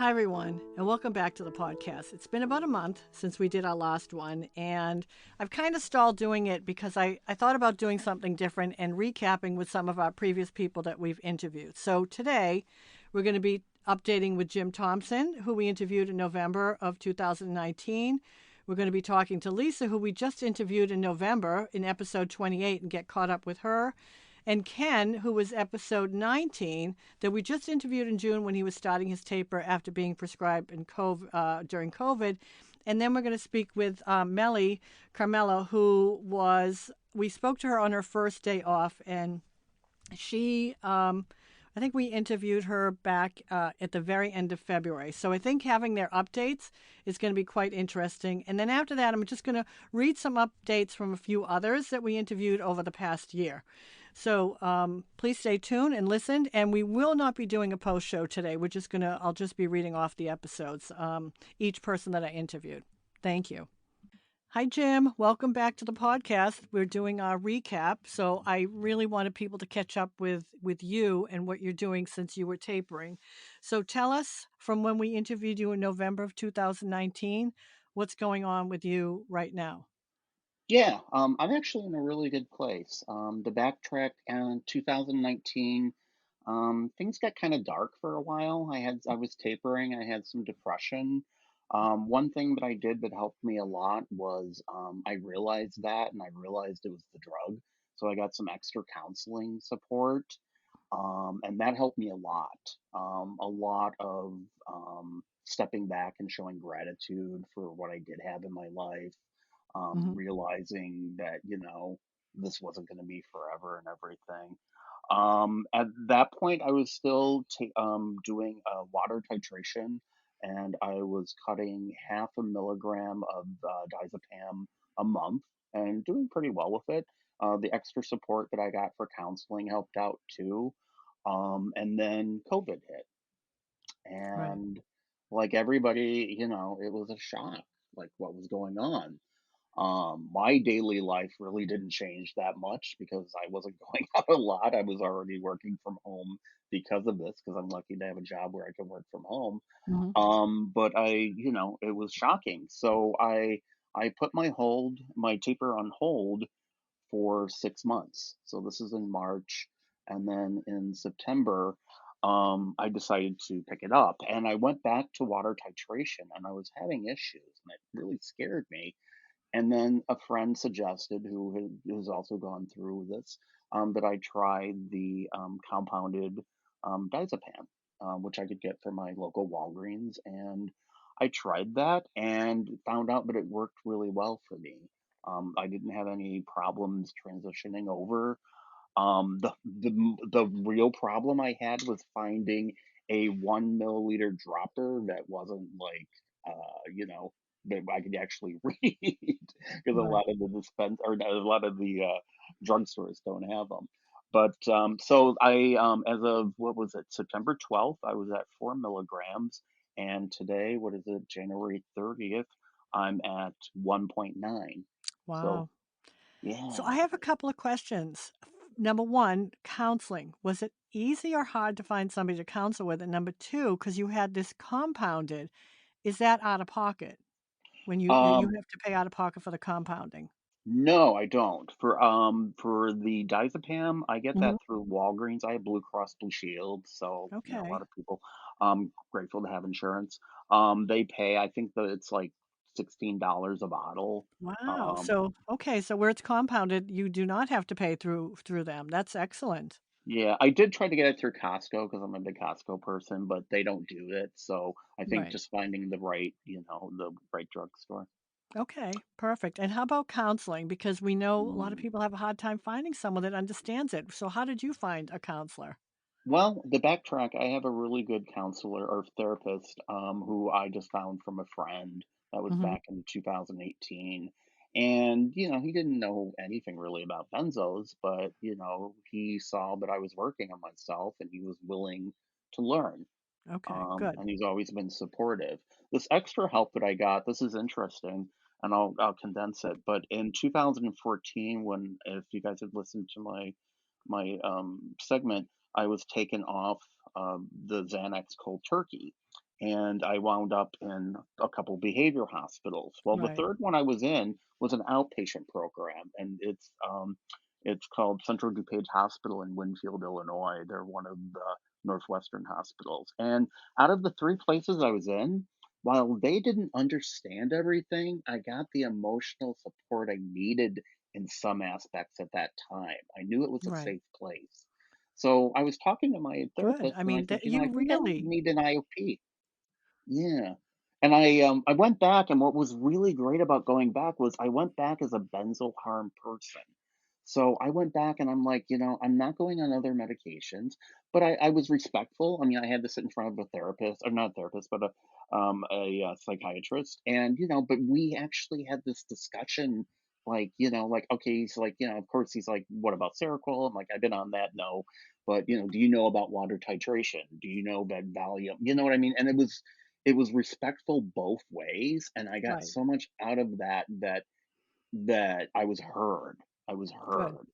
Hi, everyone, and welcome back to the podcast. It's been about a month since we did our last one, and I've kind of stalled doing it because I thought about doing something different and recapping with some of our previous people that we've interviewed. So today, we're going to be updating with Jim Thompson, who we interviewed in November of 2019. We're going to be talking to Lisa, who we just interviewed in November in episode 28, and get caught up with her. And Ken, who was episode 19, that we just interviewed in June when he was starting his taper after being prescribed during COVID. And then we're going to speak with Melli Carmelo, we spoke to her on her first day off, and she, I think we interviewed her back at the very end of February. So I think having their updates is going to be quite interesting. And then after that, I'm just going to read some updates from a few others that we interviewed over the past year. So please stay tuned and listen. And we will not be doing a post show today. I'll just be reading off the episodes, each person that I interviewed. Thank you. Hi, Jim. Welcome back to the podcast. We're doing our recap. So I really wanted people to catch up with you and what you're doing since you were tapering. So tell us, from when we interviewed you in November of 2019, what's going on with you right now? Yeah, I'm actually in a really good place. The backtrack in 2019, things got kind of dark for a while. I was tapering. I had some depression. One thing that I did that helped me a lot was I realized that, and I realized it was the drug. So I got some extra counseling support, and that helped me a lot. A lot of stepping back and showing gratitude for what I did have in my life, Hmm. realizing that, this wasn't going to be forever and everything. At that point, I was still doing water titration, and I was cutting half a milligram of diazepam a month and doing pretty well with it. The extra support that I got for counseling helped out too. And then COVID hit, Right. and like everybody, it was a shock, like what was going on. My daily life really didn't change that much because I wasn't going out a lot. I was already working from home because of this, because I'm lucky to have a job where I can work from home. Hmm. But it was shocking. So I put my taper on hold for 6 months. So this is in March, and then in September, I decided to pick it up, and I went back to water titration, and I was having issues, and it really scared me. And then a friend suggested, who's also gone through this, that I tried the compounded diazepam, which I could get from my local Walgreens. And I tried that and found out that it worked really well for me. I didn't have any problems transitioning over. The real problem I had was finding a 1 milliliter dropper that wasn't like, that I could actually read, because a Right. lot of the a lot of the drugstores don't have them. But so as of, what was it, September 12th, I was at 4 milligrams, and today, what is it, January 30th, I'm at 1.9. So Wow. So yeah. I have a couple of questions. Number one, counseling. Was it easy or hard to find somebody to counsel with? And number two, because you had this compounded, is that out of pocket when you Um, have to pay out of pocket for the compounding? No, I don't. For the diazepam, I get Hmm. that through Walgreens. I have Blue Cross Blue Shield, so a lot Okay. of people grateful to have insurance. They pay, I think that it's like $16 a bottle. Wow. Um, So where it's compounded, you do not have to pay through them. That's excellent. yeah, I did try to get it through Costco because I'm a big Costco person, but they don't do it. So I think Right. just finding the right drugstore. Okay. Perfect. And how about counseling? Because we know a lot of people have a hard time finding someone that understands it. So how did you find a counselor? Well, the backtrack, I have a really good counselor or therapist, who I just found from a friend. That was Hmm. back in 2018. And, he didn't know anything really about benzos, but, he saw that I was working on myself and he was willing to learn. Okay. Good. And he's always been supportive. This extra help that I got, this is interesting, and I'll condense it. But in 2014, when, if you guys have listened to my segment, I was taken off the Xanax cold turkey, and I wound up in a couple behavior hospitals. Well, the Right. third one I was in was an outpatient program, and it's called Central DuPage Hospital in Winfield, Illinois. They're one of the Northwestern hospitals. And out of the three places I was in, while they didn't understand everything, I got the emotional support I needed in some aspects at that time. I knew it was a Right. safe place. So I was talking to my Good. therapist I and I mean, said, that I you think I really need an IOP. Yeah. And I went back, and what was really great about going back was I went back as a benzo harm person. So I went back and I'm like, I'm not going on other medications, but I was respectful. I mean, I had to sit in front of a therapist, or not a therapist, but a psychiatrist, and but we actually had this discussion, like, like, okay, he's like, of course, he's like, what about Seroquel? I'm like, I've been on that, no, but do you know about water titration? Do you know about Valium? You know what I mean? And it was respectful both ways, and I got right. so much out of that I was heard. I was Good. heard.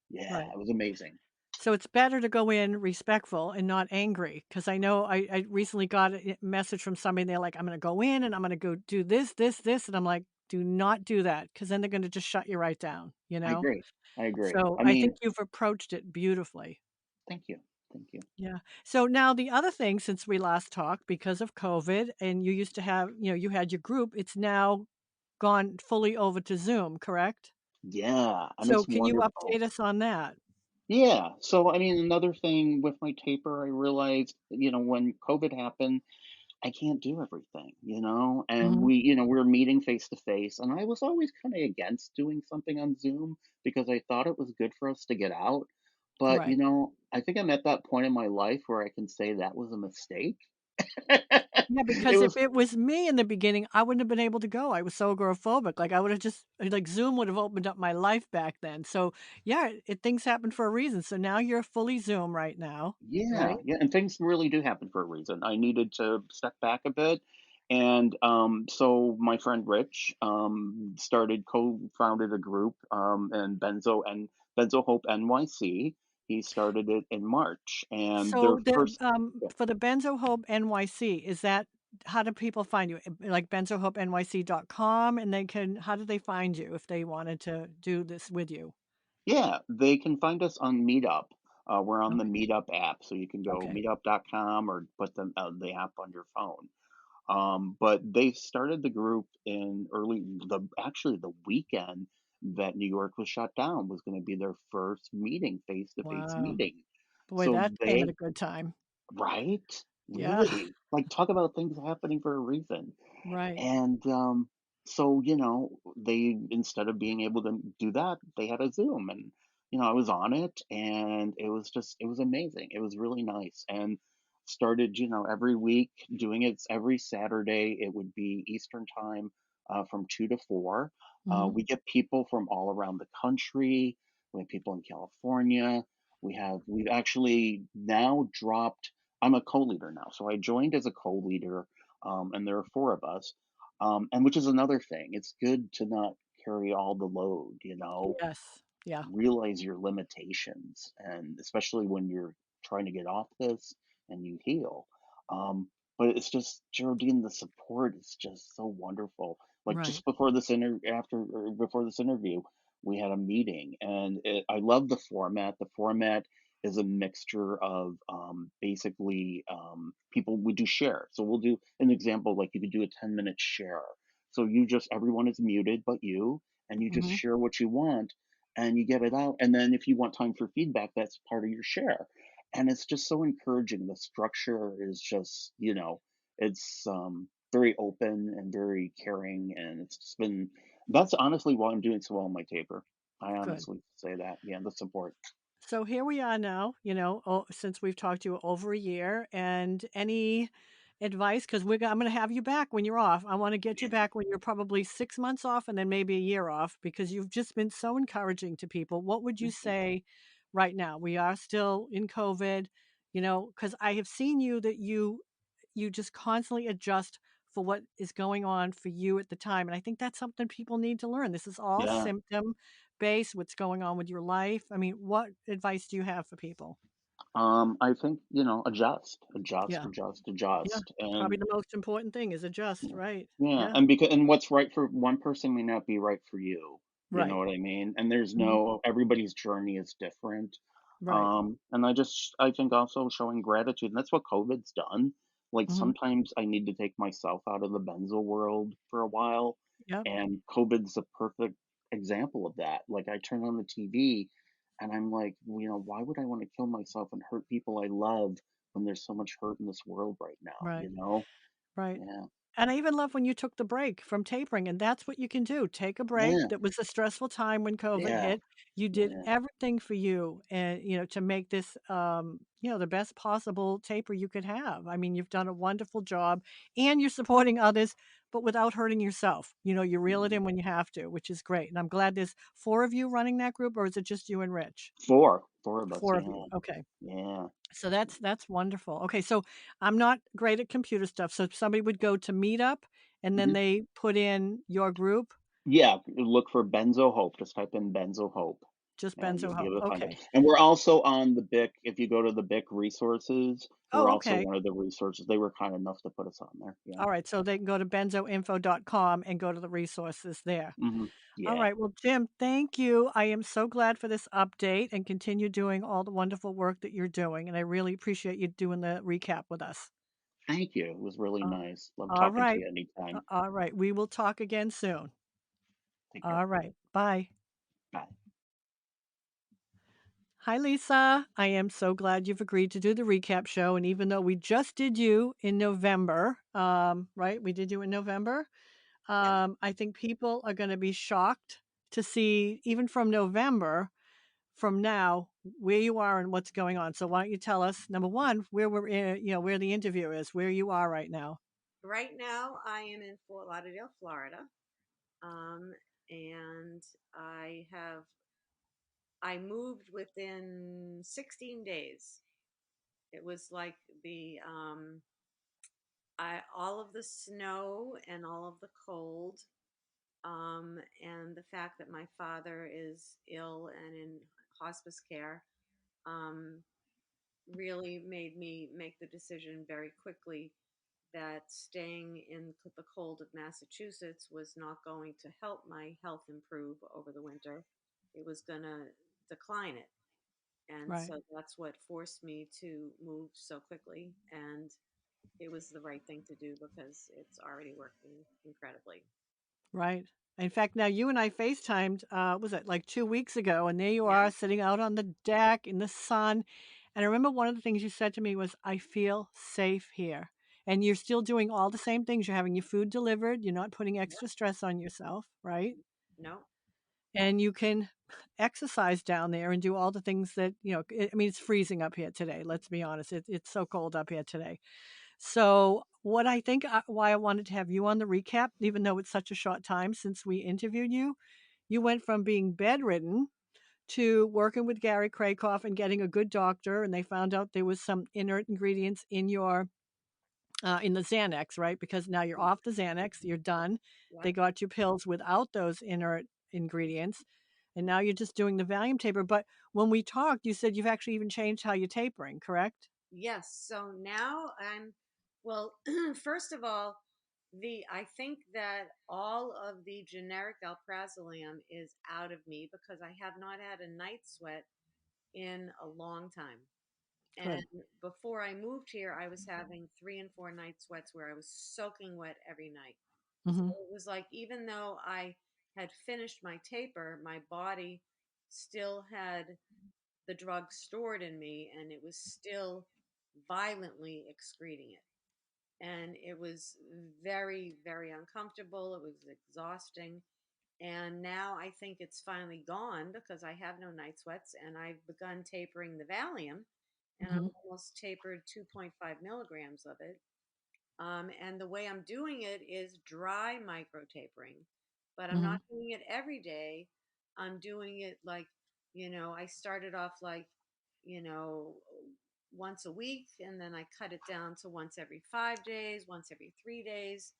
Yeah, Right. it was amazing. So it's better to go in respectful and not angry, because I know I recently got a message from somebody, they're like, "I'm gonna go in and I'm gonna go do this, this, this," and I'm like, "Do not do that, because then they're gonna just shut you right down," you I know? agree. I agree. So I I think mean, you've approached it beautifully. thank you. Thank you. Yeah. So now the other thing since we last talked, because of COVID and you used to have, you had your group, it's now gone fully over to Zoom, correct? Yeah, and So it's can you wonderful. update us on that? Yeah. So, I mean, another thing with my taper, I realized, when COVID happened, I can't do everything, and Mhm. we're meeting face to face. And I was always kind of against doing something on Zoom because I thought it was good for us to get out. But, Right. I think I'm at that point in my life where I can say that was a mistake. Yeah, It because if was, it was me in the beginning, I wouldn't have been able to go. I was so agoraphobic. Like I would have just like Zoom would have opened up my life back then. So yeah, things happen for a reason. So now you're fully Zoom right now, yeah, right? yeah. And things really do happen for a reason. I needed to step back a bit. And so my friend Rich co-founded a group, and Benzo Hope NYC. He started it in March, and their So the first. Yeah. for the Benzo Hope NYC, is that how do people find you? Like benzohopenyc.com, and they can how do they find you if they wanted to do this with you? Yeah, they can find us on Meetup. We're on the Okay. Meetup app, so you can go Okay. meetup.com or put the app on your phone. But they started the group in actually the weekend that New York was shut down was going to be their first meeting, face to face Wow. meeting. Boy, So that came at a good time. right? Yeah. Really? Like, talk about things happening for a reason. Right. And so, they, instead of being able to do that, they had a Zoom, and I was on it, and it was amazing. It was really nice, and started, every week doing it every Saturday. It would be Eastern time, from 2 to 4. Mhm. We get people from all around the country. We have people in California. We've actually now dropped. I'm a co-leader now, so I joined as a co-leader, and there are four of us, and which is another thing. It's good to not carry all the load, Yes. Yeah. realize your limitations, and especially when you're trying to get off this and you heal. But it's just, Geraldine, the support is just so wonderful. Like, Right. just before this interview, we had a meeting, and I love the format. The format is a mixture of, basically, people. We do share, so we'll do an example, like you could do a 10-minute share. So everyone is muted but you, and you just Mhm. share what you want, and you get it out. And then if you want time for feedback, that's part of your share. And it's just so encouraging. The structure is just, it's very open and very caring. And it's just been, that's honestly why I'm doing so well on my taper. I Good. honestly say that. Yeah, the support. So here we are now, since we've talked to you over a year, and any advice? Because I'm going to have you back when you're off. I want to get you Yeah. back when you're probably 6 months off and then maybe a year off because you've just been so encouraging to people. What would you Thank you. say right now? We are still in COVID, because I have seen you that you just constantly adjust for what is going on for you at the time. And I think that's something people need to learn. This is all Yeah. symptom based, what's going on with your life. I mean, what advice do you have for people? I think, Yeah. Yeah. adjust, Probably and the most important thing is adjust, yeah, right? yeah, Yeah. and because and what's right for one person may not be right for you. You know Right. what I mean? And there's Mhm. no everybody's journey is different. Right. And I think also showing gratitude, and that's what COVID's done. Like Mhm. sometimes I need to take myself out of the benzo world for a while, Yep. and COVID's a perfect example of that. Like I turn on the TV and I'm like, why would I want to kill myself and hurt people I love when there's so much hurt in this world right now, Right. you know? Right. Yeah. And I even love when you took the break from tapering, and that's what you can do. Take a break. Yeah. That was a stressful time when COVID Yeah. hit. You did Yeah. everything for you and, to make this, the best possible taper you could have. I mean, you've done a wonderful job and you're supporting others, but without hurting yourself. You reel it Mhm. in when you have to, which is great. And I'm glad there's 4 of you running that group, or is it just you and Rich? 4 of us, 4 of you. yeah. Okay. Yeah. So that's wonderful. Okay, so I'm not great at computer stuff. So if somebody would go to Meetup and then Mhm. they put in your group, Yeah, look for Benzo Hope, just type in Benzo Hope, just and Benzo you'll be Hub. able to find it. Okay. And we're also on the BIC. If you go to the BIC resources, we're Oh, also okay. one of the resources. They were kind enough to put us on there, yeah. All right. So they can go to benzoinfo.com and go to the resources there. Mhm. All Yeah. right. Well, Jim, thank you. I am so glad for this update and continue doing all the wonderful work that you're doing. And I really appreciate you doing the recap with us. Thank you, it was really Uh, nice. Love all talking to right. you anytime. All right. We will talk again soon. Take care. All right. Bye. Bye. Hi, Lisa. I am so glad you've agreed to do the recap show. And even though we just did you in November, right? We did you in November. Yes. I think people are going to be shocked to see, even from November, from now, where you are and what's going on. So why don't you tell us, number one, where we're in, where the interview is, where you are right now. Right now, I am in Fort Lauderdale, Florida, um, and I moved within 16 days. It was like all of the snow and all of the cold, and the fact that my father is ill and in hospice care, um, really made me make the decision very quickly that staying in the cold of Massachusetts was not going to help my health improve over the winter. It was going to decline it. And Right. so that's what forced me to move so quickly. And it was the right thing to do because it's already working incredibly. Right. In fact, now you and I FaceTimed, was it like 2 weeks ago? And there you Yeah. are sitting out on the deck in the sun. And I remember one of the things you said to me was, I feel safe here. And you're still doing all the same things. You're having your food delivered. You're not putting Yep. extra stress on yourself, right? No. And you can exercise down there and do all the things that, I mean, it's freezing up here today. Let's be honest. It's so cold up here today. So, what I think why I wanted to have you on the recap, even though it's such a short time since we interviewed you, you went from being bedridden to working with Gary Krakoff and getting a good doctor, and they found out there was some inert ingredients in the Xanax, right? Because now you're off the Xanax, you're done. They Yep. got you pills without those inert ingredients, and now you're just doing the Valium taper. But when we talked, you said you've actually even changed how you're tapering, correct? Yes. So now well, first of all, I think that all of the generic alprazolam is out of me because I have not had a night sweat in a long time. And Good. before I moved here, I was having 3 and 4 night sweats where I was soaking wet every night. So Hmm. it was like, even though I had finished my taper, my body still had the drug stored in me and it was still violently excreting it. And it was very, very uncomfortable. It was exhausting. And now I think it's finally gone because I have no night sweats and I've begun tapering the Valium and Hmm. I'm almost tapered 2.5 milligrams of it. And the way I'm doing it is dry micro tapering, but I'm Hmm. not doing it every day. I'm doing it like, I started off like, you know, once a week, and then I cut it down to once every 5 days, once every 3 days.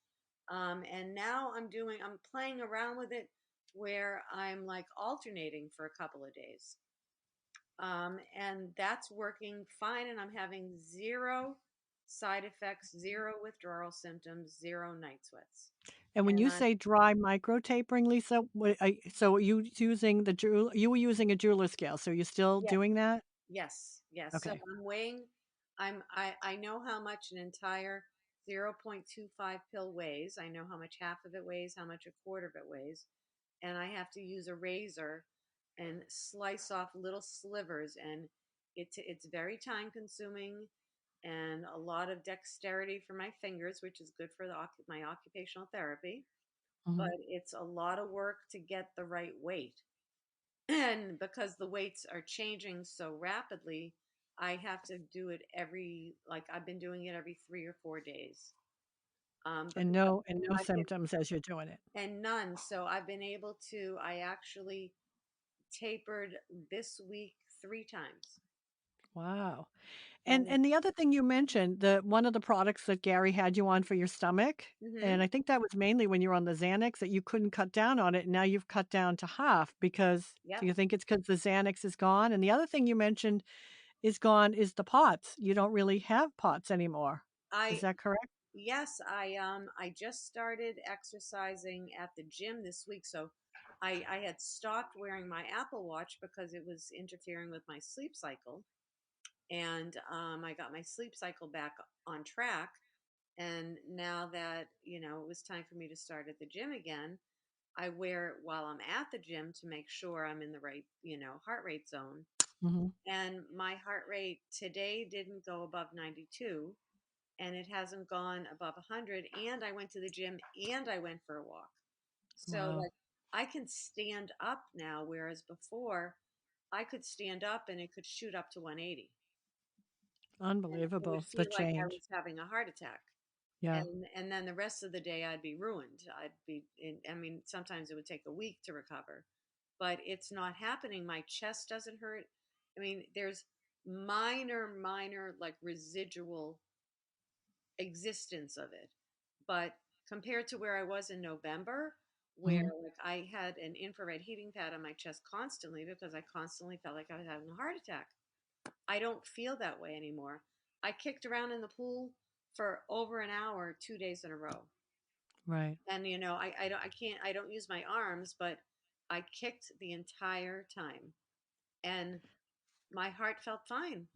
And now I'm playing around with it where I'm like alternating for a couple of days. And that's working fine. And I'm having zero side effects, zero withdrawal symptoms, zero night sweats. And when And you I'm, say dry micro tapering, Lisa, so you using you were using a jeweler scale, so you're still yes, doing that? yes, yes. So Okay. I'm weighing, I know how much an entire 0.25 pill weighs. I know how much half of it weighs, how much a quarter of it weighs. And I have to use a razor and slice off little slivers. And it's very time consuming and a lot of dexterity for my fingers, which is good for my occupational therapy. Mhm. But it's a lot of work to get the right weight. And because the weights are changing so rapidly, I have to do it like I've been doing it every 3 or 4 days. Because And no I've been, symptoms as you're doing it. and none. So I've been able to, I actually tapered this week 3 times. Wow. And And the other thing you mentioned, the one of the products that Gary had you on for your stomach, hmm and I think that was mainly when you were on the Xanax that you couldn't cut down on it, and now you've cut down to half because yep, do you think it's because the Xanax is gone? And the other thing you mentioned is gone is the POTS. You don't really have POTS anymore. Is I that correct? yes, I just started exercising at the gym this week. So I had stopped wearing my Apple Watch because it was interfering with my sleep cycle. And I got my sleep cycle back on track. And now that, it was time for me to start at the gym again, I wear it while I'm at the gym to make sure I'm in the right, heart rate zone. Mhm. And my heart rate today didn't go above 92 and it hasn't gone above 100. And I went to the gym and I went for a walk. So, Wow. like, I can stand up now, whereas before I could stand up and it could shoot up to 180. And it would Unbelievable, the feel like I change. was having a heart attack. Yeah. And then the rest of the day I'd be ruined. I mean, sometimes it would take a week to recover, but it's not happening. My chest doesn't hurt. I mean, there's minor, like residual existence of it. But compared to where I was in November, where Mhm. like I had an infrared heating pad on my chest constantly because I constantly felt like I was having a heart attack. I don't feel that way anymore. I kicked around in the pool for over an hour 2 days in a row. Right. And I don't use my arms, but I kicked the entire time. And my heart felt fine.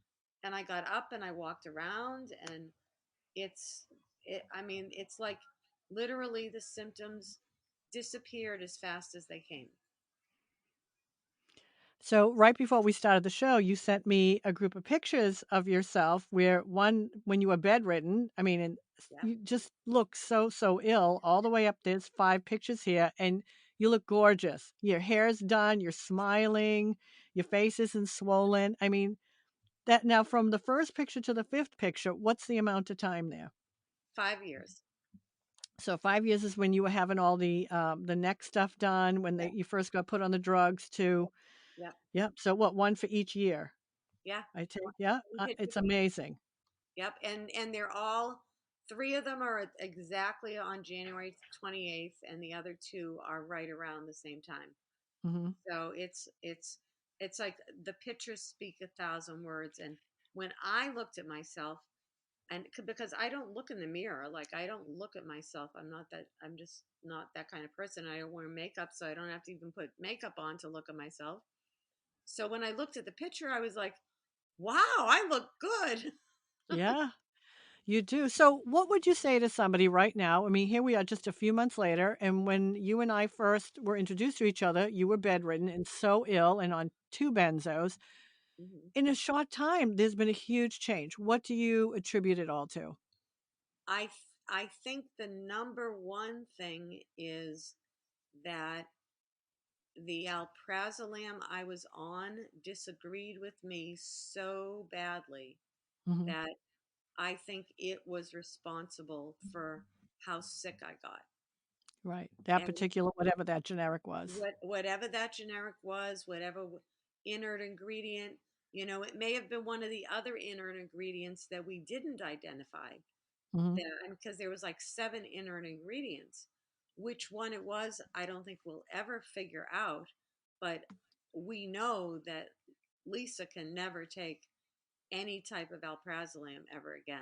And I got up and I walked around and it's I mean, it's like literally the symptoms disappeared as fast as they came. So right before we started the show, you sent me a group of pictures of yourself where one when you were bedridden, I mean, and Yeah. you just look so ill all the way up. There's 5 pictures here, and you look gorgeous. Your hair's done, you're smiling, your face isn't swollen. I mean, that now from the first picture to the fifth picture, what's the amount of time there? 5 years. So 5 years is when you were having all the neck stuff done, when Yeah. you first got put on the drugs to, Yeah. yep. So what, one for each year? Yeah. I take, yeah, One picture. it's amazing. Yep. And they're all three of them are exactly on January 28th and the other two are right around the same time. Mhm. So it's like the pictures speak a thousand words. And when I looked at myself, and because I don't look in the mirror, like I don't look at myself. I'm just not that kind of person. I don't wear makeup, so I don't have to even put makeup on to look at myself. So when I looked at the picture, I was like, wow, I look good. Yeah, you do. So what would you say to somebody right now? I mean, here we are just a few months later, and when you and I first were introduced to each other, you were bedridden and so ill and on 2 benzos. Mhm. In a short time, there's been a huge change. What do you attribute it all to? I think the number one thing is that the alprazolam I was on disagreed with me so badly Mhm. that I think it was responsible for how sick I got. Right. That And particular whatever that generic was. whatever that generic was, whatever inert ingredient, it may have been one of the other inert ingredients that we didn't identify. Mhm. And because there was like 7 inert ingredients, which one it was, I don't think we'll ever figure out. But we know that Lisa can never take any type of alprazolam ever again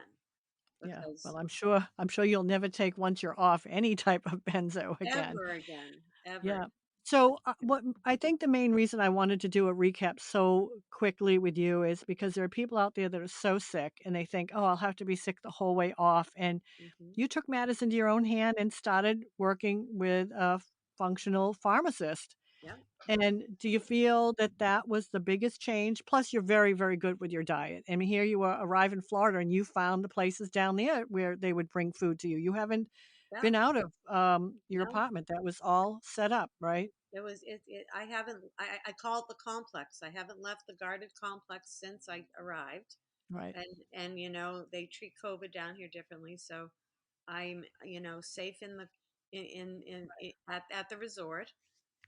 Yeah. because Well, I'm sure you'll never take once you're off any type of benzo again. ever again, ever. Yeah. So, what I think the main reason I wanted to do a recap so quickly with you is because there are people out there that are so sick and they think, oh, I'll have to be sick the whole way off. And Hmm. you took matters into your own hand and started working with a functional pharmacist. Yeah, And do you feel that that was the biggest change? Plus, you're very, very good with your diet. I mean, here you arrive in Florida and you found the places down there where they would bring food to you. You haven't yeah. been out of your No, apartment. That was all set up, right? it was it. I haven't. I call it the complex. I haven't left the guarded complex since I arrived, Right. and they treat COVID down here differently. So I'm safe in the at the resort,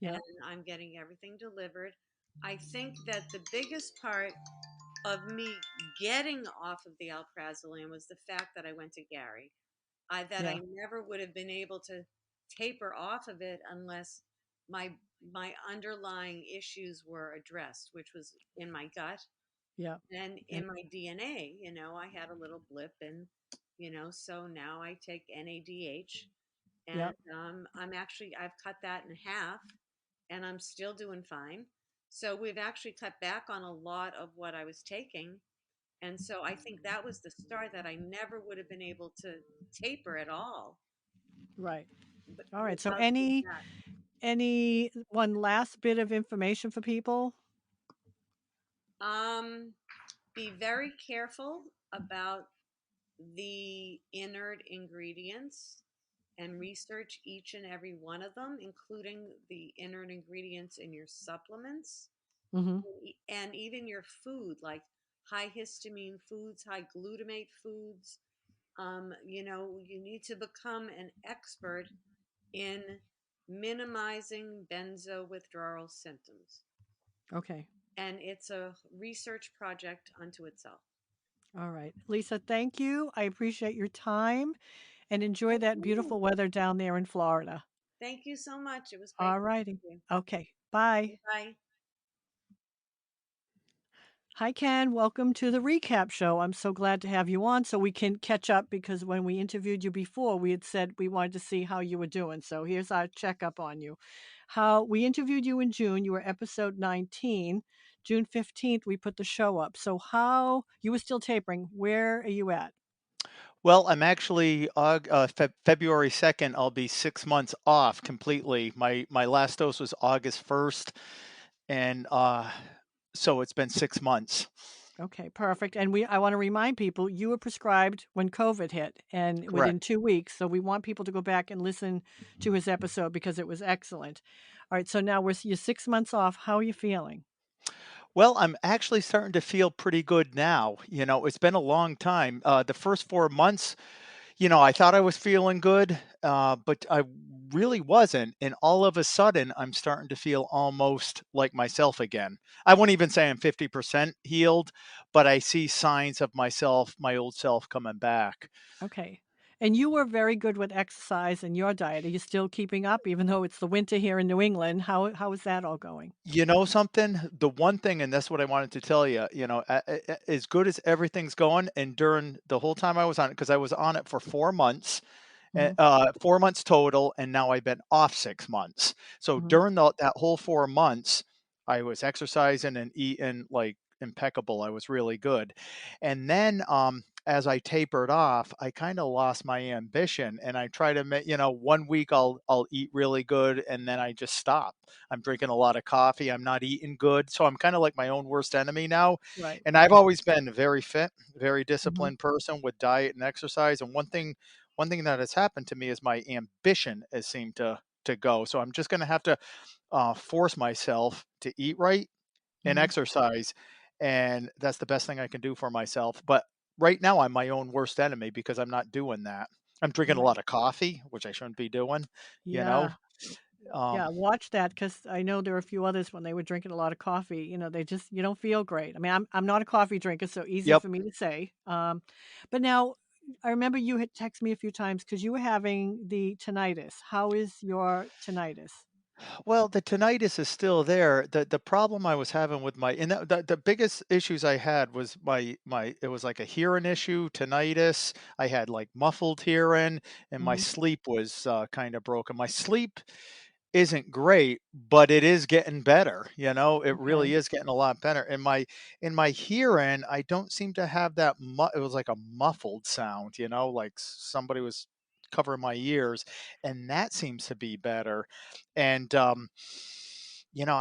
and Yep. I'm getting everything delivered. I think that the biggest part of me getting off of the alprazolam was the fact that I went to Gary. I Yeah. never would have been able to taper off of it unless my my underlying issues were addressed, which was in my gut Yep. and And in my DNA. I had a little blip, and so now I take NADH, and yep. I've cut that in half, and I'm still doing fine. So we've actually cut back on a lot of what I was taking, and so I think that was the start that I never would have been able to taper at all, Right. but All right. So without doing any one last bit of information for people? that. Be very careful about the inert ingredients and research each and every one of them, including the inert ingredients in your supplements Mm-hmm. and even your food, like high histamine foods, high glutamate foods. You need to become an expert in minimizing benzo withdrawal symptoms. Okay. And it's a research project unto itself. All right. Lisa, thank you. I appreciate your time and enjoy Thank that you. beautiful weather down there in Florida. Thank you so much. It was great All talking righty. to you. Okay. Bye. Bye. Hi, Ken. Welcome to the recap show. I'm so glad to have you on so we can catch up because when we interviewed you before, we had said we wanted to see how you were doing. So here's our checkup on you. How we interviewed you in June, you were episode 19. June 15th, we put the show up. So, how you were still tapering. Where are you at? Well, I'm actually February 2nd. I'll be 6 months off completely. My last dose was August 1st, and so it's been 6 months. Okay, perfect. And I want to remind people you were prescribed when COVID hit and within Correct. 2 weeks. So we want people to go back and listen to his episode because it was excellent. All right, so now you're 6 months off. How are you feeling? Well, I'm actually starting to feel pretty good now. It's been a long time. The first 4 months, I thought I was feeling good, but I really wasn't. And all of a sudden, I'm starting to feel almost like myself again. I won't even say I'm 50% healed, but I see signs of myself, my old self coming back. Okay. And you were very good with exercise and your diet. Are you still keeping up, even though it's the winter here in New England? How is that all going? You know something? The one thing, and that's what I wanted to tell you, as good as everything's going, and during the whole time I was on it, because I was on it for 4 months, Hmm. 4 months total, and now I've been off 6 months. So Hmm. during that whole 4 months, I was exercising and eating like impeccable. I was really good. And then as I tapered off, I kind of lost my ambition, and I try to make, one week I'll eat really good, and then I just stop. I'm drinking a lot of coffee. I'm not eating good, so I'm kind of like my own worst enemy now. Right. And I've always been very fit, very Hmm. disciplined person with diet and exercise. And one thing that has happened to me is my ambition has seemed to go. So I'm just going to have to force myself to eat right and Hmm. exercise, and that's the best thing I can do for myself. But right now, I'm my own worst enemy because I'm not doing that. I'm drinking a Right. lot of coffee, which I shouldn't be doing. You know, Yeah. um, Yeah, watch that because I know there are a few others when they were drinking a lot of coffee, you don't feel great. I mean, I'm not a coffee drinker, so easy yep. for me to say. But now I remember you had texted me a few times because you were having the tinnitus. How is your tinnitus? Well, the tinnitus is still there. The problem I was having with my and the biggest issues I had was my it was like a hearing issue, tinnitus. I had like muffled hearing, and my Hmm. sleep was kind of broken. My sleep isn't great, but it is getting better. It Okay. really is getting a lot better. In my hearing, I don't seem to have that. It was like a muffled sound, like somebody was covering my ears, and that seems to be better. And I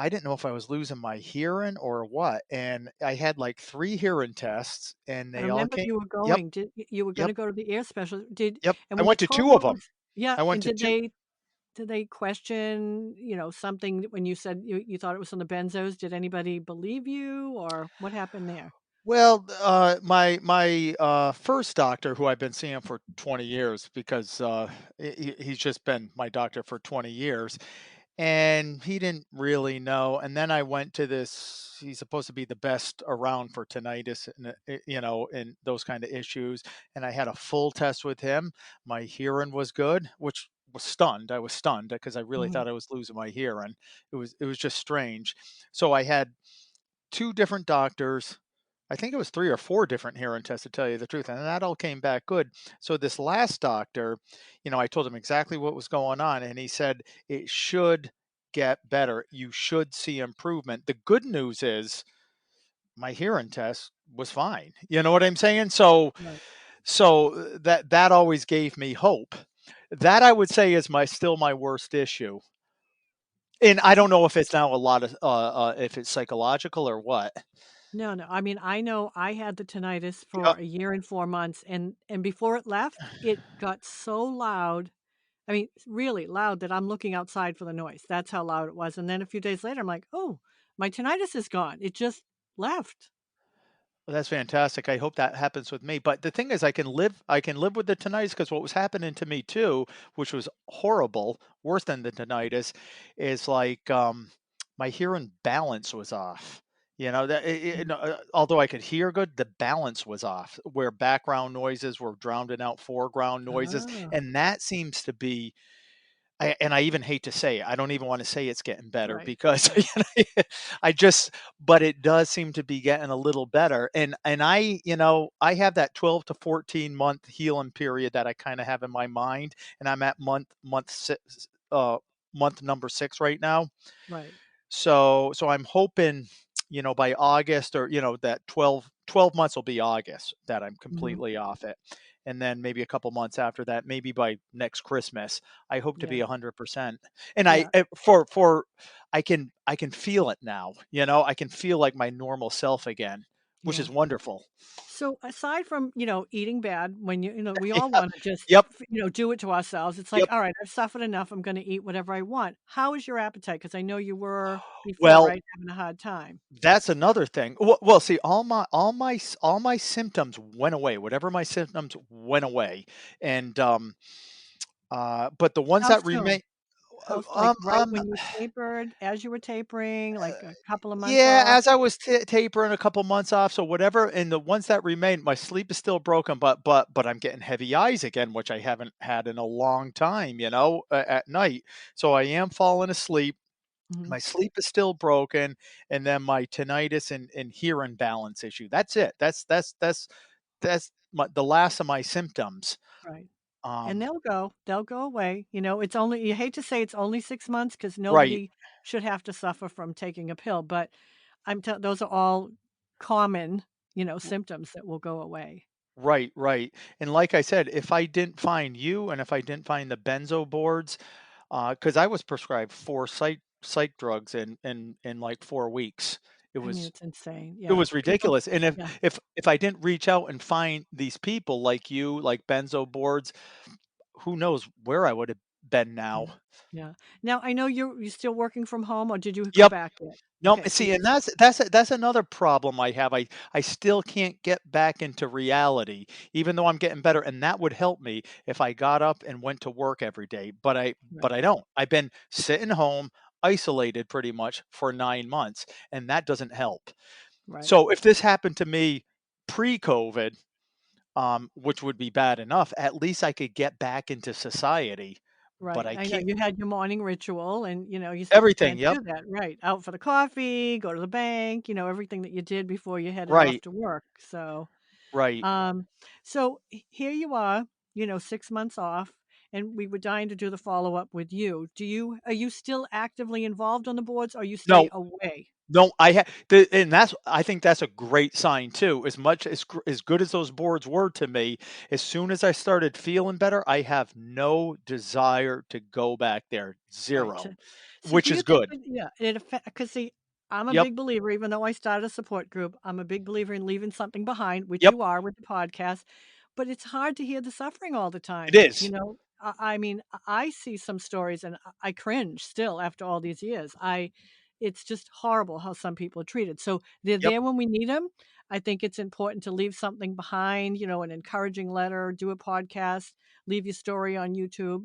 didn't know if I was losing my hearing or what. And I had like 3 hearing tests, and I they all remember came. you were Yep, going. You were going yep, to go to the ear specialist? Did yep. and I were you went to told two of what them. was? Yeah, I went and to two. did they question, something when you said you thought it was from the benzos? Did anybody believe you, or what happened there? Well, my first doctor, who I've been seeing for 20 years, because he's just been my doctor for 20 years, and he didn't really know. And then I went to this. He's supposed to be the best around for tinnitus, and those kind of issues. And I had a full test with him. My hearing was good, which was stunned. I was stunned because I really Mhm. thought I was losing my hearing. It was just strange. So I had 2 different doctors. I think it was 3 or 4 different hearing tests, to tell you the truth, and that all came back good. So this last doctor, I told him exactly what was going on, and he said, "It should get better. You should see improvement." The good news is my hearing test was fine. You know what I'm saying? So Right. so that always gave me hope. That I would say is my worst issue. And I don't know if it's now a lot of if it's psychological or what. No, no. I mean, I know I had the tinnitus for Yep. a year and 4 months, and before it left, it got so loud. I mean, really loud that I'm looking outside for the noise. That's how loud it was. And then a few days later, I'm like, "Oh, my tinnitus is gone. It just left." Well, that's fantastic. I hope that happens with me. But the thing is, I can live with the tinnitus, because what was happening to me too, which was horrible, worse than the tinnitus, is like my hearing balance was off. Mm. Although I could hear good, the balance was off, where background noises were drowning out foreground noises, Oh, and that seems to be. And I even hate to say it. I don't even want to say it's getting better, right, because right. I just, but it does seem to be getting a little better. And I have that 12 to 14 month healing period that I kind of have in my mind, and I'm at month number 6 right now. Right. So I'm hoping, by August, or that 12 months will be August that I'm Mhm. completely off it. And then maybe a couple months after that, maybe by next Christmas, I hope to be Yeah. 100%. And Yeah. I can feel it now. I can feel like my normal self again, which Yeah. is wonderful. So aside from, eating bad when we all Yep. want to just, Yep. do it to ourselves. It's like, Yep. all right, I've suffered enough. I'm going to eat whatever I want. How is your appetite? Because I know you were before, Well, right? Having a hard time. that's another thing. Well, see, all my symptoms went away. Whatever my symptoms went away, and but the ones How that soon? remain, Like right when you tapered, as you were tapering, like a couple of months yeah, off? as I was tapering a couple months off, so whatever. And the ones that remain, my sleep is still broken, but I'm getting heavy eyes again, which I haven't had in a long time. At night, so I am falling asleep. Mhm. My sleep is still broken, and then my tinnitus and hearing balance issue. That's it. That's the last of my symptoms. Right. And Um, they'll go away. It's only, you hate to say it's only 6 months because right, nobody should have to suffer from taking a pill, but those are all common, symptoms that will go away. right, right. And like I said, if I didn't find you, and if I didn't find the benzo boards, because I was prescribed 4 psych drugs in like 4 weeks. It I mean, was it's insane. it Yeah. was People, ridiculous. And if yeah. if if I didn't reach out and find these people like you, like benzo boards, who knows where I would have been now. Yeah. Yeah. Now, I know you're still working from home, or did you go Yep. back yet? No, Okay, so see, you're and that's another problem I have. I still can't get back into reality, even though I'm getting better, and that would help me if I got up and went to work every day. But I right, don't. I've been sitting home, isolated pretty much for 9 months, and that doesn't help. right. So if this happened to me pre-COVID, which would be bad enough, at least I could get back into society. but Right. I I know can't. you had your morning ritual and, you said you Everything. planned to Yep. do that, right? Out for the coffee, go to the bank, everything that you did before you headed off Right. to work. So, Right. um, here you are, 6 months off, and we were dying to do the follow up with you. Are you still actively involved on the boards or you stay No. away? No, and I think that's a great sign too. As much as good as those boards were to me, as soon as I started feeling better, I have no desire to go back there. Right. Zero, So do which you is think good. that, yeah, it affect, because see, I'm a Yep. big believer, even though I started a support group, I'm a big believer in leaving something behind, which Yep. you are with the podcast, but it's hard to hear the suffering all the It time. is. I mean, I see some stories and I cringe still after all these years. It's just horrible how some people are treated. So they're Yep. there when we need them. I think it's important to leave something behind, an encouraging letter, do a podcast, leave your story on YouTube.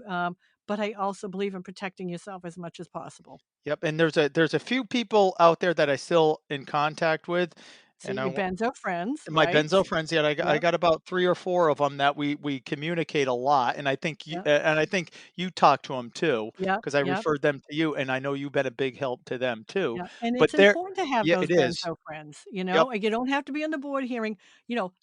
But I also believe in protecting yourself as much as possible. Yep. And there's a few people out there that I still in contact with, See, and your Benzo friends, my right? Benzo friends, yet I Yep, got about 3 or 4 of them that we communicate a lot, and yep, I think you talk to them too, yep, because I yep, referred them to you, and I know you've been a big help to them too. yep, and But it's important to have yeah, those it is. Benzo friends, Yep. and you don't have to be on the board hearing,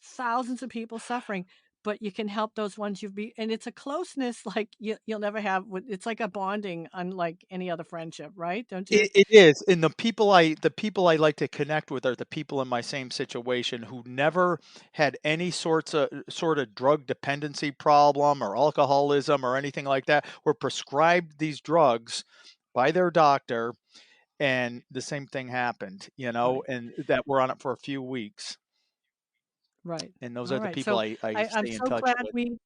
thousands of people suffering, but you can help those ones and it's a closeness like you'll never have with it's like a bonding unlike any other friendship, right? Don't you? It is, and the people I like to connect with are the people in my same situation who never had any sort of drug dependency problem or alcoholism or anything like that, were prescribed these drugs by their doctor, and the same thing happened, Right. and that were on it for a few weeks, Right. and those All are the right. people So I I'm stay in so touch glad with. we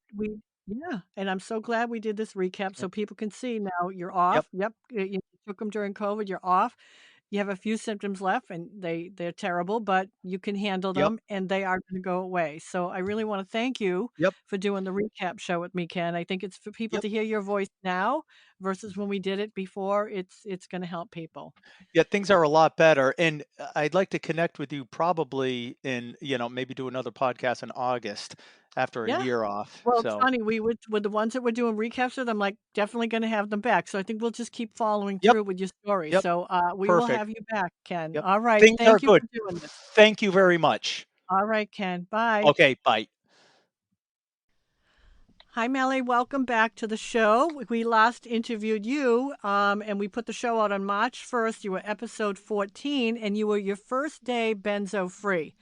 yeah, and I'm so glad we did this recap Yep. so people can see now you're Yep. off. Yep, you took them during COVID. You're off. You have a few symptoms left, and they're terrible, but you can handle Yep. them, and they are going to go away. So I really want to thank you Yep. for doing the recap show with me, Ken. I think it's for people Yep. to hear your voice now versus when we did it before. It's going to help people. Yeah, things are a lot better, and I'd like to connect with you probably in, maybe do another podcast in August after a Yeah. year off. Well, it's So, funny, we would with the ones that we're doing recaps with, I'm, like, definitely gonna have them back, so I think we'll just keep following yep, through with your story, yep, so, we will perfect. have you back, Ken. Yep. Alright, Things are thank you good. for doing this. Thank you very much. Alright, Ken, bye. Okay, bye. Hi, Melli, welcome back to the show. We last interviewed you, and we put the show out on March 1st. You were episode 14, and you were your first day benzo-free.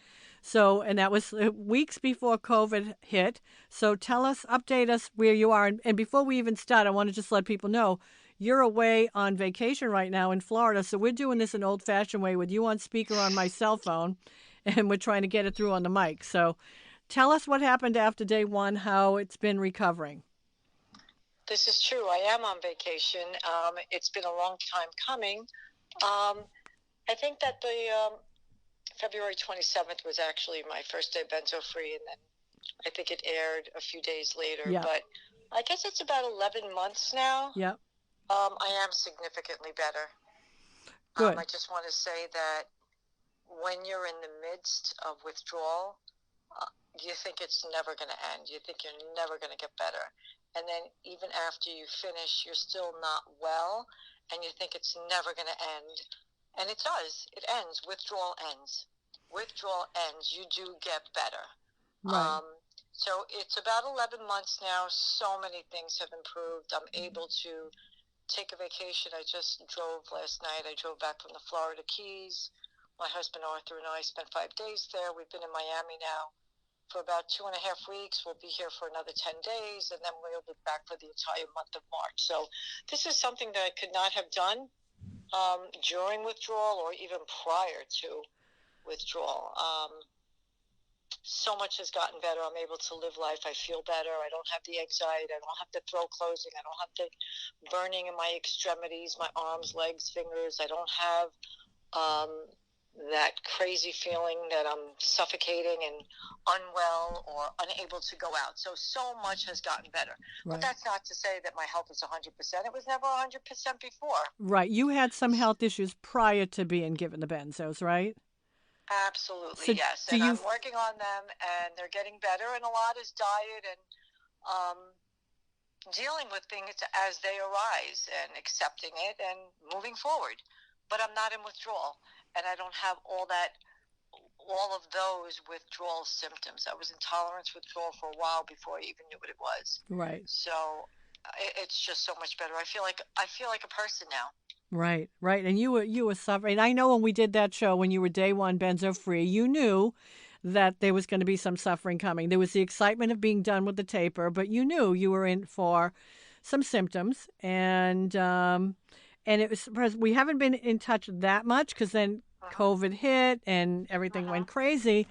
So, and that was weeks before COVID hit. So update us where you are. And before we even start, I want to just let people know you're away on vacation right now in Florida. So we're doing this an old fashioned way with you on speaker on my cell phone, and we're trying to get it through on the mic. So tell us what happened after day one, how it's been recovering. This is true. I am on vacation. It's been a long time coming. I think that the February 27th was actually my first day benzo-free, and then I think it aired a few days later. Yeah. But I guess it's about 11 months now. Yep. I am significantly better. Good. I just want to say that when you're in the midst of withdrawal, you think it's never going to end. You think you're never going to get better. And then even after you finish, you're still not well, and you think it's never going to end. And it does. It ends. Withdrawal ends. Withdrawal ends. You do get better. Right. So it's about 11 months now. So many things have improved. I'm able to take a vacation. I just drove last night. I drove back from the Florida Keys. My husband Arthur and I spent 5 days there. We've been in Miami now for about 2.5 weeks. We'll be here for another 10 days, and then we'll be back for the entire month of March. So this is something that I could not have done during withdrawal or even prior to withdrawal. So much has gotten better. I'm able to live life. I feel better. I don't have the anxiety. I don't have the throat closing. I don't have the burning in my extremities, my arms, legs, fingers. I don't have that crazy feeling that I'm suffocating and unwell or unable to go out. So much has gotten better. Right. But that's not to say that my health is 100%. It was never 100% before. Right. You had some health issues prior to being given the benzos, right? Absolutely, So yes. do And you I'm working on them, and they're getting better. And a lot is diet and dealing with things as they arise and accepting it and moving forward. But I'm not in withdrawal, and I don't have all of those withdrawal symptoms. I was in tolerance withdrawal for a while before I even knew what it was. Right. So it's just so much better. I feel like a person now. Right, right. And you were suffering. I know when we did that show when you were day one benzo free, you knew that there was going to be some suffering coming. There was the excitement of being done with the taper, but you knew you were in for some symptoms, and it was because we haven't been in touch that much because then COVID hit and everything went crazy.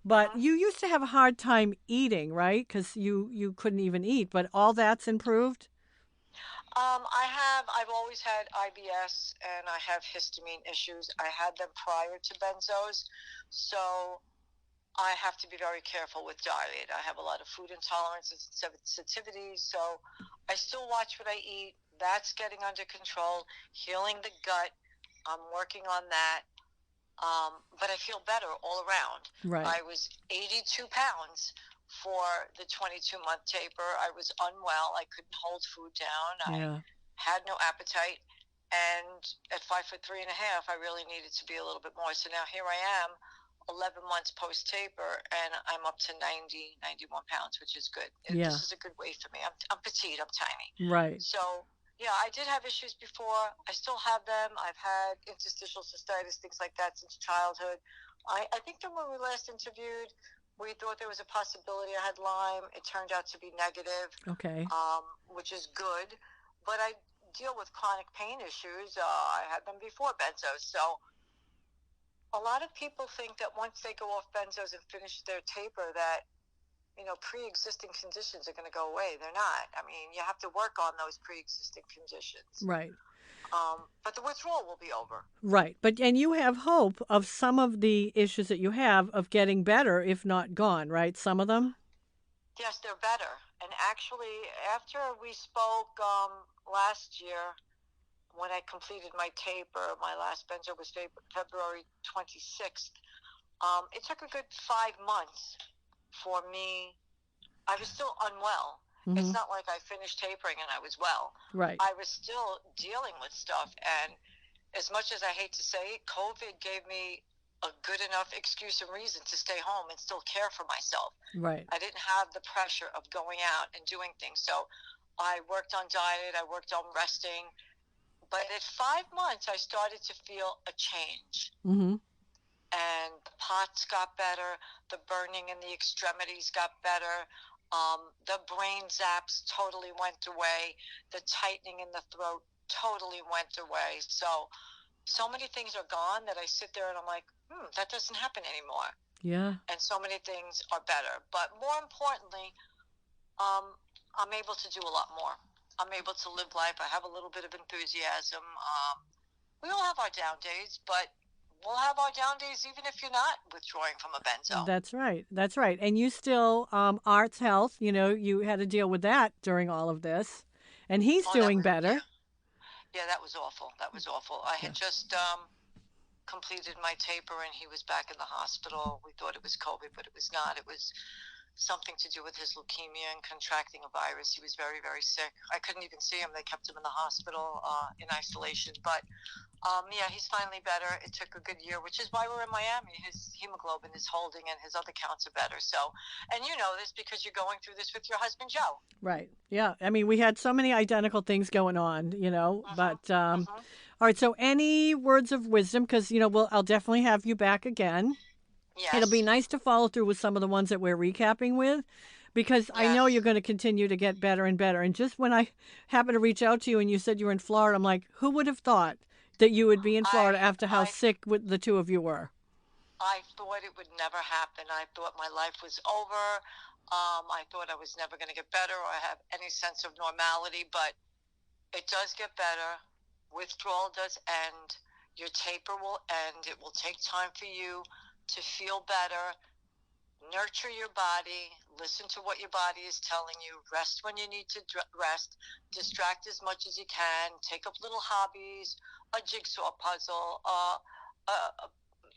But you used to have a hard time eating, right? Because you couldn't even eat. But all that's improved. I've always had IBS and I have histamine issues. I had them prior to benzos, so I have to be very careful with diet. I have a lot of food intolerances and sensitivities, so I still watch what I eat. That's getting under control, healing the gut. I'm working on that. But I feel better all around. Right. I was 82 pounds for the 22-month taper. I was unwell. I couldn't hold food down. Yeah. I had no appetite. And at 5'3.5", I really needed to be a little bit more. So now here I am, 11 months post-taper, and I'm up to 90, 91 pounds, which is good. Yeah. This is a good weight for me. I'm petite. I'm tiny. Right. So yeah, I did have issues before. I still have them. I've had interstitial cystitis, things like that since childhood. I think that when we last interviewed, we thought there was a possibility I had Lyme. It turned out to be negative, Okay. which is good. But I deal with chronic pain issues. I had them before benzos. So a lot of people think that once they go off benzos and finish their taper that pre-existing conditions are going to go away. They're not. I mean, you have to work on those pre-existing conditions. Right. But the withdrawal will be over. Right. And you have hope of some of the issues that you have of getting better, if not gone, right? Some of them? Yes, they're better. And actually, after we spoke last year, when I completed my taper, my last benzo was February 26th. It took a good 5 months for me. I was still unwell. Mm-hmm. It's not like I finished tapering and I was well. Right. I was still dealing with stuff. And as much as I hate to say it, COVID gave me a good enough excuse and reason to stay home and still care for myself. Right. I didn't have the pressure of going out and doing things. So I worked on diet. I worked on resting. But at 5 months, I started to feel a change. Mm-hmm. And the POTS got better. The burning in the extremities got better. The brain zaps totally went away. The tightening in the throat totally went away. So many things are gone that I sit there and I'm like, that doesn't happen anymore. Yeah. And so many things are better. But more importantly, I'm able to do a lot more. I'm able to live life. I have a little bit of enthusiasm. We all have our down days, but we'll have our down days even if you're not withdrawing from a benzo. That's right. That's right. And you still, Art's health, you had to deal with that during all of this. And he's doing better. Yeah, that was awful. That was awful. I had just completed my taper and he was back in the hospital. We thought it was COVID, but it was not. It was something to do with his leukemia and contracting a virus. He was very, very sick. I couldn't even see him. They kept him in the hospital in isolation. But yeah, he's finally better. It took a good year, which is why we're in Miami. His hemoglobin is holding and his other counts are better. So, and you know this because you're going through this with your husband, Joe. Right. Yeah. I mean, we had so many identical things going on, but all right. So any words of wisdom? Because, I'll definitely have you back again. Yes. It'll be nice to follow through with some of the ones that we're recapping with, because I know you're going to continue to get better and better. And just when I happened to reach out to you and you said you were in Florida, I'm like, who would have thought that you would be in Florida after how sick the two of you were? I thought it would never happen. I thought my life was over. I thought I was never going to get better or have any sense of normality, but it does get better. Withdrawal does end. Your taper will end. It will take time for you to feel better. Nurture your body. Listen to what your body is telling you. Rest when you need to rest. Distract as much as you can. Take up little hobbies, a jigsaw puzzle,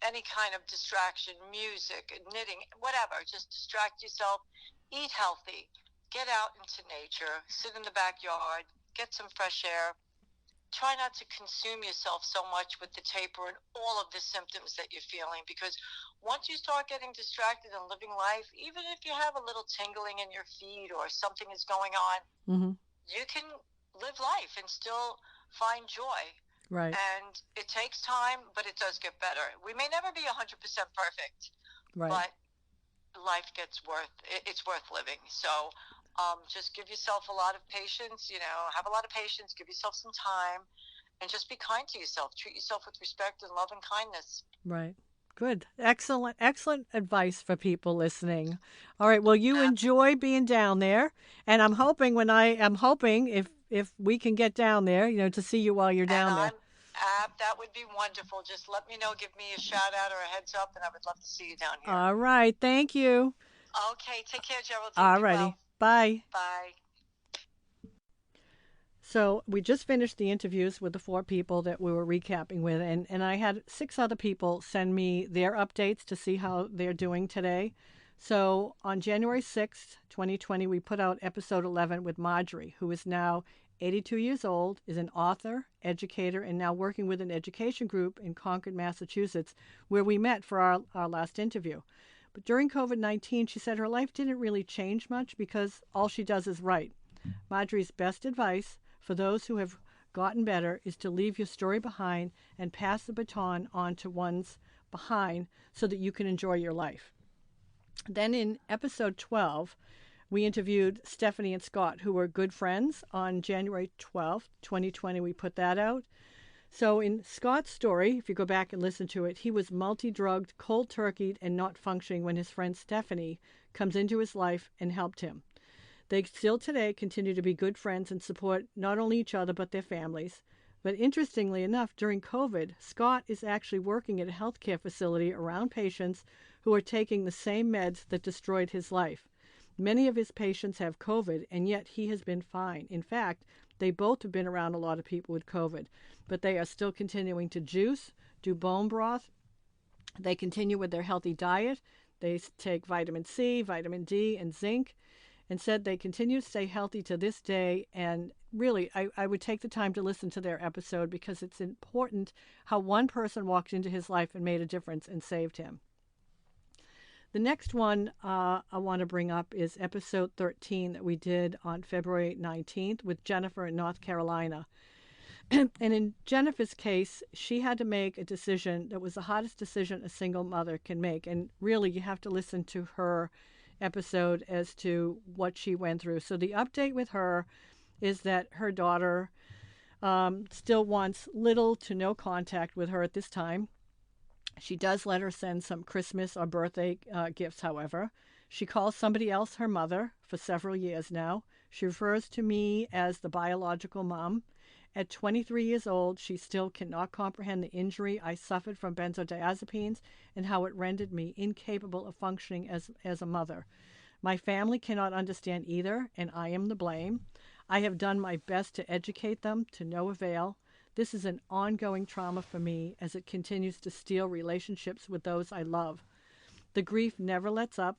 any kind of distraction, music, knitting, whatever. Just distract yourself. Eat healthy. get out into nature, sit in the backyard, get some fresh air. Try not to consume yourself so much with the taper and all of the symptoms that you're feeling, because once you start getting distracted and living life, even if you have a little tingling in your feet or something is going on, Mm-hmm. you can live life and still find joy. Right. And it takes time, but it does get better. We may never be 100% perfect, Right. but life it's worth living. So just give yourself a lot of patience, have a lot of patience, give yourself some time, and just be kind to yourself. Treat yourself with respect and love and kindness. Right. Good. Excellent. Excellent advice for people listening. All right. Well, you enjoy being down there, and I'm hoping if we can get down there, to see you while you're down there. That would be wonderful. Just let me know, give me a shout out or a heads up, and I would love to see you down here. All right. Thank you. Okay. Take care, Geraldine. All Be righty. well. Bye. Bye. So we just finished the interviews with the 4 people that we were recapping with, and I had 6 other people send me their updates to see how they're doing today. So on January 6th, 2020, we put out episode 11 with Marjorie, who is now 82 years old, is an author, educator, and now working with an education group in Concord, Massachusetts, where we met for our last interview. But during COVID-19, she said her life didn't really change much because all she does is write. Marjorie's best advice for those who have gotten better is to leave your story behind and pass the baton on to ones behind so that you can enjoy your life. Then in episode 12, we interviewed Stephanie and Scott, who were good friends. On January 12th, 2020, we put that out. So in Scott's story, if you go back and listen to it, he was multi-drugged, cold-turkeyed, and not functioning when his friend Stephanie comes into his life and helped him. They still today continue to be good friends and support not only each other but their families. But interestingly enough, during COVID, Scott is actually working at a healthcare facility around patients who are taking the same meds that destroyed his life. Many of his patients have COVID, and yet he has been fine. In fact, they both have been around a lot of people with COVID, but they are still continuing to juice, do bone broth. They continue with their healthy diet. They take vitamin C, vitamin D, and zinc, and said they continue to stay healthy to this day. And really, I would take the time to listen to their episode because it's important how one person walked into his life and made a difference and saved him. The next one I want to bring up is episode 13 that we did on February 19th with Jennifer in North Carolina. And in Jennifer's case, she had to make a decision that was the hardest decision a single mother can make. And really, you have to listen to her episode as to what she went through. So the update with her is that her daughter still wants little to no contact with her at this time. She does let her send some Christmas or birthday gifts, however. She calls somebody else her mother for several years now. She refers to me as the biological mom. At 23 years old, she still cannot comprehend the injury I suffered from benzodiazepines and how it rendered me incapable of functioning as a mother. My family cannot understand either, and I am the blame. I have done my best to educate them, to no avail. This is an ongoing trauma for me as it continues to steal relationships with those I love. The grief never lets up.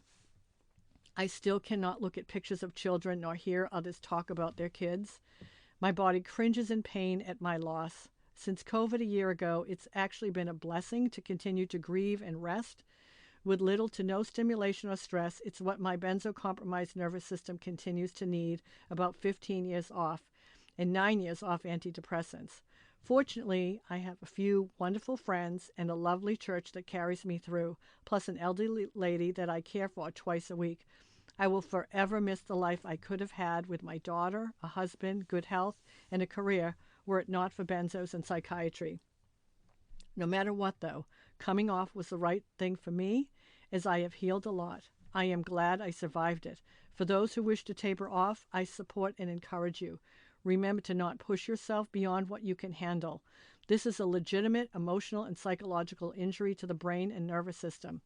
I still cannot look at pictures of children nor hear others talk about their kids. My body cringes in pain at my loss. Since COVID a year ago, it's actually been a blessing to continue to grieve and rest. With little to no stimulation or stress, it's what my benzo-compromised nervous system continues to need, about 15 years off, and 9 years off antidepressants. Fortunately, I have a few wonderful friends and a lovely church that carries me through, plus an elderly lady that I care for twice a week. I will forever miss the life I could have had with my daughter, a husband, good health, and a career were it not for benzos and psychiatry. No matter what, though, coming off was the right thing for me, as I have healed a lot. I am glad I survived it. For those who wish to taper off, I support and encourage you. Remember to not push yourself beyond what you can handle. This is a legitimate emotional and psychological injury to the brain and nervous system.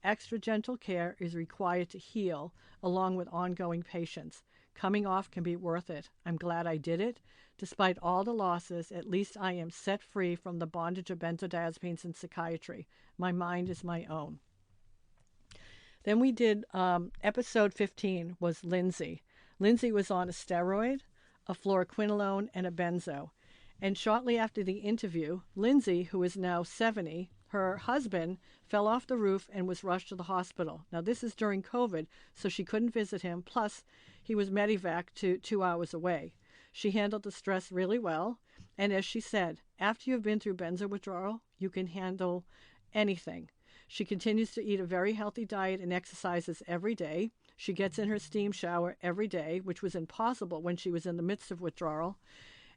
Extra gentle care is required to heal, along with ongoing patience. Coming off can be worth it. I'm glad I did it. Despite all the losses, at least I am set free from the bondage of benzodiazepines and psychiatry. My mind is my own. Then we did episode 15 was Lindsay. Lindsay was on a steroid, a fluoroquinolone, and a benzo. And shortly after the interview, Lindsay, who is now 70, her husband fell off the roof and was rushed to the hospital. Now, this is during COVID, so she couldn't visit him. Plus, he was medevac to 2 hours away. She handled the stress really well. And as she said, after you've been through benzo withdrawal, you can handle anything. She continues to eat a very healthy diet and exercises every day. She gets in her steam shower every day, which was impossible when she was in the midst of withdrawal.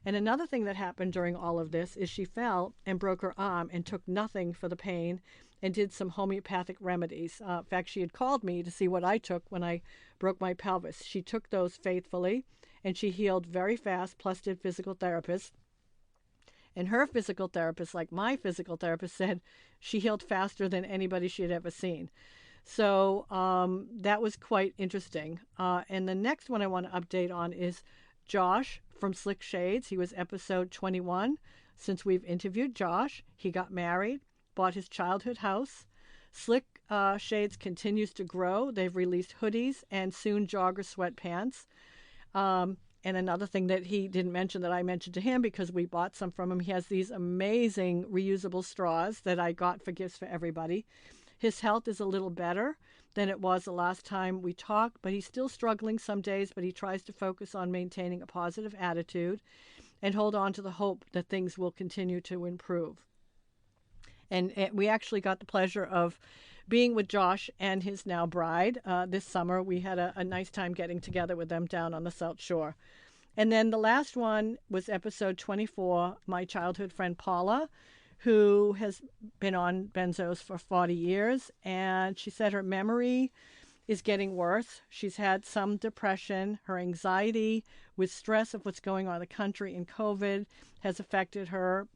And another thing that happened during all of this is she fell and broke her arm and took nothing for the pain and did some homeopathic remedies. In fact, she had called me to see what I took when I broke my pelvis. She took those faithfully, and she healed very fast, plus did physical therapist. And her physical therapist, like my physical therapist, said she healed faster than anybody she had ever seen. So that was quite interesting. And the next one I want to update on is Josh from Slick Shades. He was episode 21. Since we've interviewed Josh, he got married, bought his childhood house. Slick Shades continues to grow. They've released hoodies and soon jogger sweatpants. And another thing that he didn't mention that I mentioned to him because we bought some from him, he has these amazing reusable straws that I got for gifts for everybody. His health is a little better than it was the last time we talked, but he's still struggling some days, but he tries to focus on maintaining a positive attitude and hold on to the hope that things will continue to improve. And we actually got the pleasure of being with Josh and his now bride this summer. We had a nice time getting together with them down on the South Shore. And then the last one was episode 24, my childhood friend Paula, who has been on benzos for 40 years. And she said her memory is getting worse. She's had some depression. Her anxiety with stress of what's going on in the country and COVID has affected her.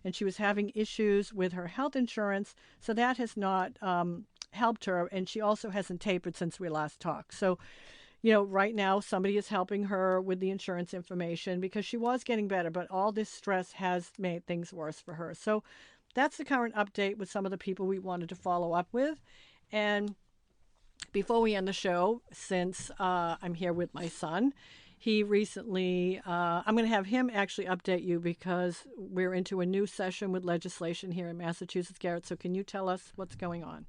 And she was having issues with her health insurance. So that has not helped her. And she also hasn't tapered since we last talked. So, right now somebody is helping her with the insurance information because she was getting better, but all this stress has made things worse for her. So that's the current update with some of the people we wanted to follow up with. And before we end the show, since I'm here with my son, he recently, I'm going to have him actually update you because we're into a new session with legislation here in Massachusetts, Garrett. So can you tell us what's going on?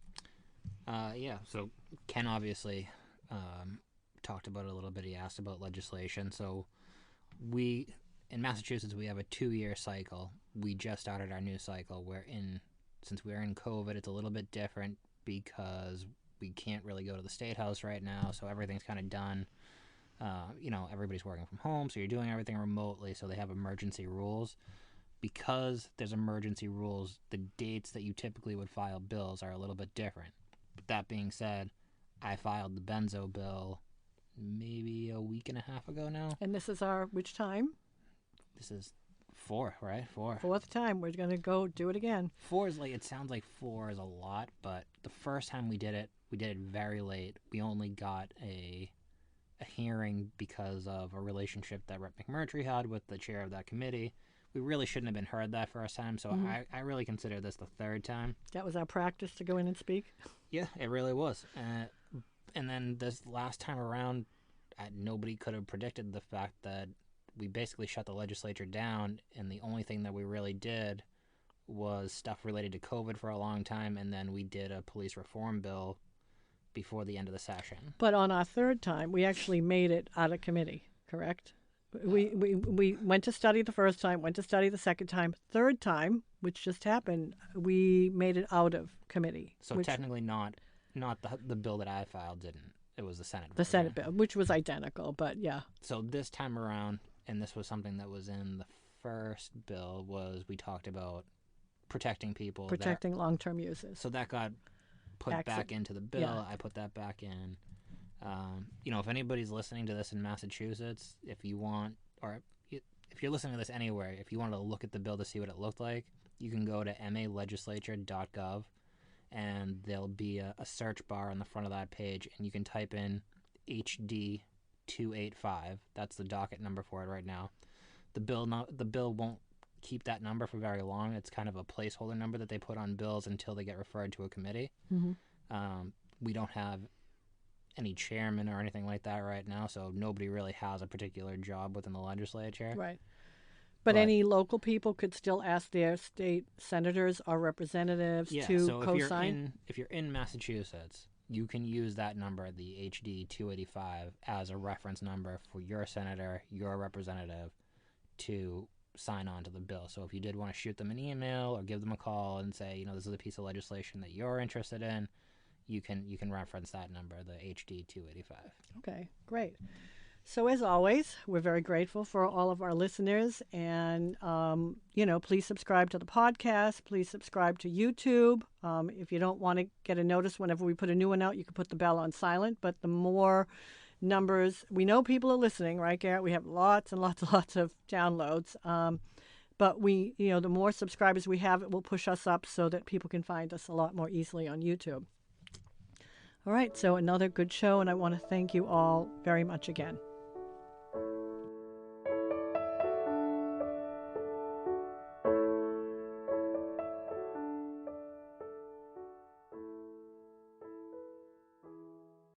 Yeah, so Ken obviously talked about it a little bit. He asked about legislation. So in Massachusetts, we have a 2-year cycle. We just started our new cycle. Since we're in COVID, it's a little bit different because we can't really go to the State House right now, so everything's kind of done. Everybody's working from home, so you're doing everything remotely, so they have emergency rules. Because there's emergency rules, the dates that you typically would file bills are a little bit different. But that being said, I filed the benzo bill maybe a week and a half ago now. And this is which time? This is 4, right? 4. Fourth time. We're going to go do it again. 4 is it sounds like 4 is a lot, but the first time we did it very late. We only got a hearing because of a relationship that Rep. McMurtry had with the chair of that committee. We really shouldn't have been heard that first time, so I really consider this the third time. That was our practice to go in and speak? Yeah, it really was. And then this last time around, nobody could have predicted the fact that we basically shut the legislature down, and the only thing that we really did was stuff related to COVID for a long time, and then we did a police reform bill before the end of the session. But on our third time, we actually made it out of committee, correct? We went to study the first time, went to study the second time. Third time, which just happened, we made it out of committee. So technically not the bill that I filed didn't. It was the Senate bill. The Senate bill, which was identical, but yeah. So this time around, and this was something that was in the first bill, was we talked about protecting people. Protecting long-term users. So that got put back into the bill. Yeah. I put that back in. If anybody's listening to this in Massachusetts, if you want, or if you're listening to this anywhere, if you want to look at the bill to see what it looked like, you can go to malegislature.gov, and there'll be a search bar on the front of that page, and you can type in HD 285. That's the docket number for it right now. The bill won't keep that number for very long. It's kind of a placeholder number that they put on bills until they get referred to a committee. Mm-hmm. We don't have any chairman or anything like that right now, so nobody really has a particular job within the legislature. Right. But any local people could still ask their state senators or representatives to so co-sign? if you're in Massachusetts, you can use that number, the HD 285, as a reference number for your senator, your representative, to sign on to the bill. So if you did want to shoot them an email or give them a call and say, this is a piece of legislation that you're interested in, you can reference that number, the HD 285. Okay, great. So as always, we're very grateful for all of our listeners, and please subscribe to the podcast. Please subscribe to YouTube. If you don't want to get a notice whenever we put a new one out, you can put the bell on silent. But the more numbers, we know people are listening, right, Garrett? We have lots and lots and lots of downloads. But the more subscribers we have, it will push us up so that people can find us a lot more easily on YouTube. All right, so another good show, and I want to thank you all very much again.